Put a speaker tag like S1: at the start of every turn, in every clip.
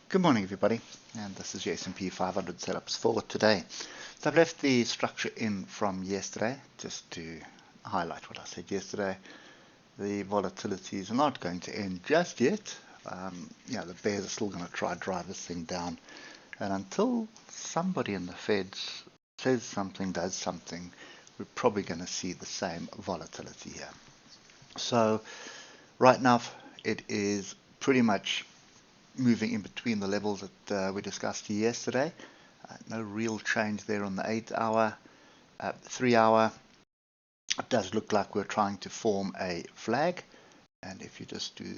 S1: Good morning, everybody, and this is your S&P 500 setups for today. So I've left the structure in from yesterday just to highlight what I said yesterday. The volatilities are not going to end just yet. The bears are still going to try to drive this thing down, and until somebody in the Feds says something, does something, we're probably going to see the same volatility here. So right now it is pretty much moving in between the levels that we discussed yesterday. No real change there on the 8 hour. 3 hour, it does look like we're trying to form a flag, and if you just do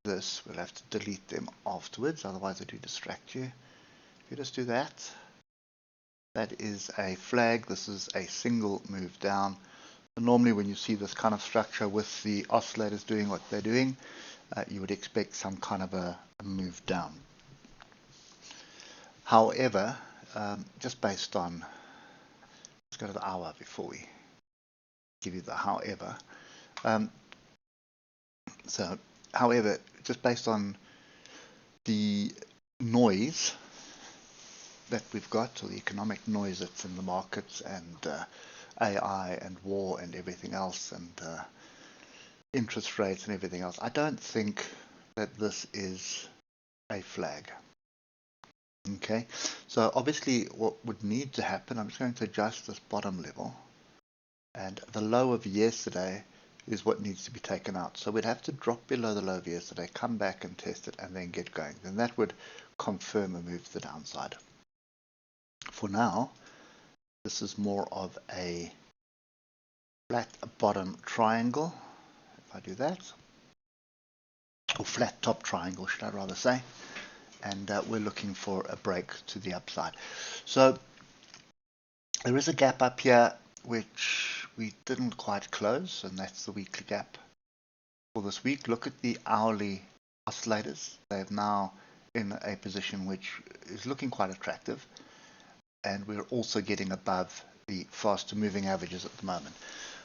S1: this, we'll have to delete them afterwards, otherwise they do distract you. If you just do that, that is a flag. This is a single move down. Normally when you see this kind of structure with the oscillators doing what they're doing, you would expect some kind of a move down. However, just based on, let's go to the hour before we give you the however. However, just based on the noise that we've got, or the economic noise that's in the markets, and AI and war and everything else, and interest rates and everything else, I don't think that this is a flag. Okay, so obviously what would need to happen, I'm just going to adjust this bottom level, and the low of yesterday is what needs to be taken out. So we'd have to drop below the low of yesterday, come back and test it, and then get going. Then that would confirm a move to the downside. For now, this is more of a flat bottom triangle. If I do that, or flat top triangle, should I rather say, and we're looking for a break to the upside. So there is a gap up here which we didn't quite close, and that's the weekly gap for this week. Look at the hourly oscillators. They're now in a position which is looking quite attractive, and we're also getting above the faster moving averages at the moment.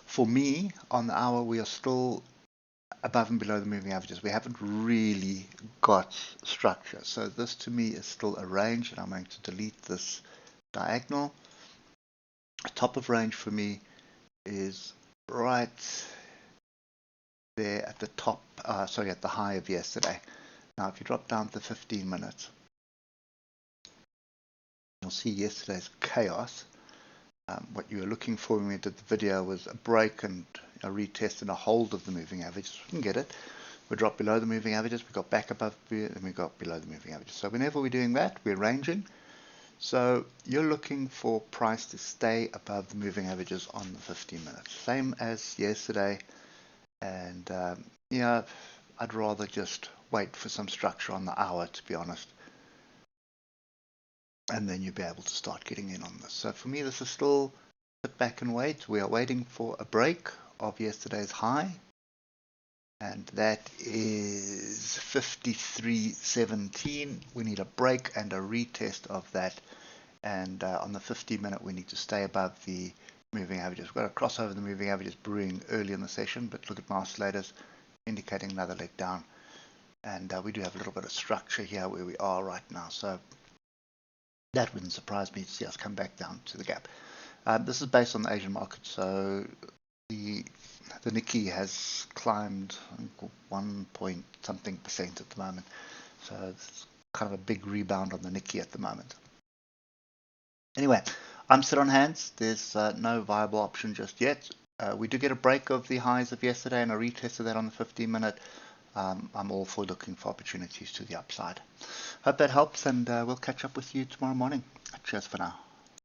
S1: For me, on the hour, we are still above and below the moving averages. We haven't really got structure. So this to me is still a range, and I'm going to delete this diagonal. Top of range for me is right there at the top, at the high of yesterday. Now if you drop down to 15 minutes, you'll see yesterday's chaos. What you were looking for when we did the video was a break and a retest and a hold of the moving averages. We can get it. We dropped below the moving averages, we got back above, and we got below the moving averages. So whenever we're doing that, we're ranging. So you're looking for price to stay above the moving averages on the 15 minutes. Same as yesterday. And I'd rather just wait for some structure on the hour, to be honest. And then you'll be able to start getting in on this. So for me, this is still sit back and wait. We are waiting for a break of yesterday's high, and that is 53.17. We need a break and a retest of that, and on the 50-minute we need to stay above the moving averages. We've got a crossover the moving averages brewing early in the session, but look at my oscillators indicating another leg down, and we do have a little bit of structure here where we are right now. So that wouldn't surprise me to see us come back down to the gap. This is based on the Asian market, so the Nikkei has climbed 1 point something percent at the moment. So it's kind of a big rebound on the Nikkei at the moment. Anyway, I'm sit on hands. There's no viable option just yet. We do get a break of the highs of yesterday and a retest of that on the 15-minute. I'm all for looking for opportunities to the upside. Hope that helps, and we'll catch up with you tomorrow morning. Cheers for now.